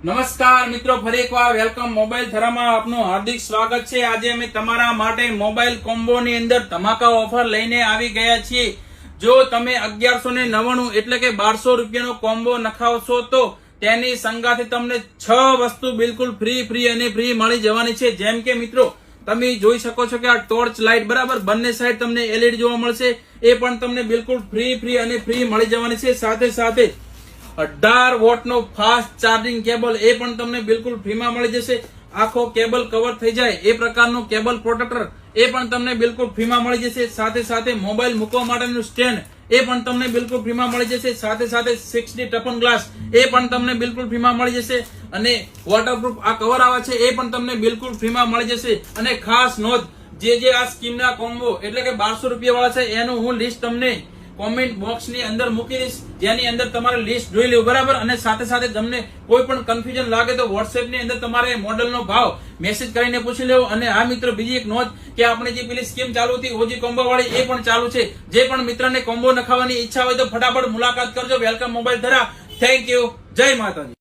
નમસ્કાર મિત્રો, ફરી એકવાર વેલકમ મોબાઈલ ધરામાં આપનું હાર્દિક સ્વાગત છે। આજે અમે તમારા માટે મોબાઈલ કોમ્બોની અંદર ધમાકા ઓફર લઈને આવી ગયા છીએ। જો તમે 1199 એટલે કે 1200 રૂપિયાનો કોમ્બો નખાવશો તો તેની સંગાથે તમને 6 વસ્તુ બિલકુલ ફ્રી મળી જવાની છે। જેમ કે મિત્રો તમે જોઈ શકો છો કે આ ટોર્ચ લાઇટ બરાબર બંને સાઈડ તમને LED જોવા મળશે, એ પણ તમને બિલકુલ ફ્રી મળી જવાની છે। સાથે 18 વોટ નો ફાસ્ટ ચાર્જિંગ કેબલ એ પણ તમને બિલકુલ ફ્રીમાં મળી જશે। આખો કેબલ કવર થઈ જાય એ પ્રકારનું કેબલ પ્રોટેક્ટર એ પણ તમને બિલકુલ ફ્રીમાં મળી જશે। સાથે મોબાઈલ મૂકવા માટેનું સ્ટેન્ડ એ પણ તમને બિલકુલ ફ્રીમાં મળી જશે। સાથે 6D ટફન ગ્લાસ એ પણ તમને બિલકુલ ફ્રીમાં મળી જશે અને વોટરપ્રૂફ આ કવર આવે છે એ પણ તમને બિલકુલ ફ્રીમાં મળી જશે। અને ખાસ નોંધ, જે આ સ્કીમના કોમ્બો એટલે કે 1200 રૂપિયા વાળા છે એનું હું લિસ્ટ તમને કોમેન્ટ બોક્સ ની અંદર મૂકી દઈશ, જેની અંદર તમારે લિસ્ટ જોઈ લેવું બરાબર। અને સાથે તમને કોઈ પણ કન્ફ્યુઝન લાગે તો વોટ્સએપ ની અંદર તમારે મોડેલનો ભાવ મેસેજ કરીને પૂછી લેવો। અને આ મિત્રો બીજી એક નોંધ કે આપણે જે પેલી સ્કીમ ચાલુ હતી ઓજી કોમ્બો વાળી એ પણ ચાલુ છે। જે પણ મિત્રને કોમ્બો નખાવાની ઈચ્છા હોય તો ફટાફટ મુલાકાત કરજો વેલકમ મોબાઈલ ધરા। થેન્ક યુ, જય માતાજી।